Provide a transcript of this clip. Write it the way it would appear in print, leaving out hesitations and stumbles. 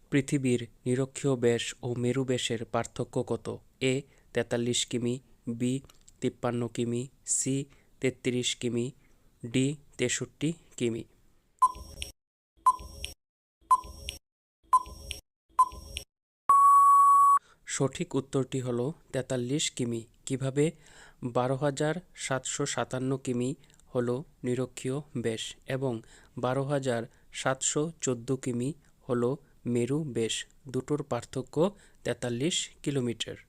পৃথিবীর নিরক্ষীয় ব্যাস ও মেরু ব্যাসের পার্থক্য কত? এ 43 কিমি, বি 53 কিমি, সি 33 কিমি, ডি 63 কিমি। সঠিক উত্তরটি হলো 43 কিমি। কিভাবে? 12,757 কিমি হলো নিরক্ষীয় ব্যাস এবং 12,714 কিমি হলো মেরু ব্যাস। দুটোর পার্থক্য 43 কিলোমিটার।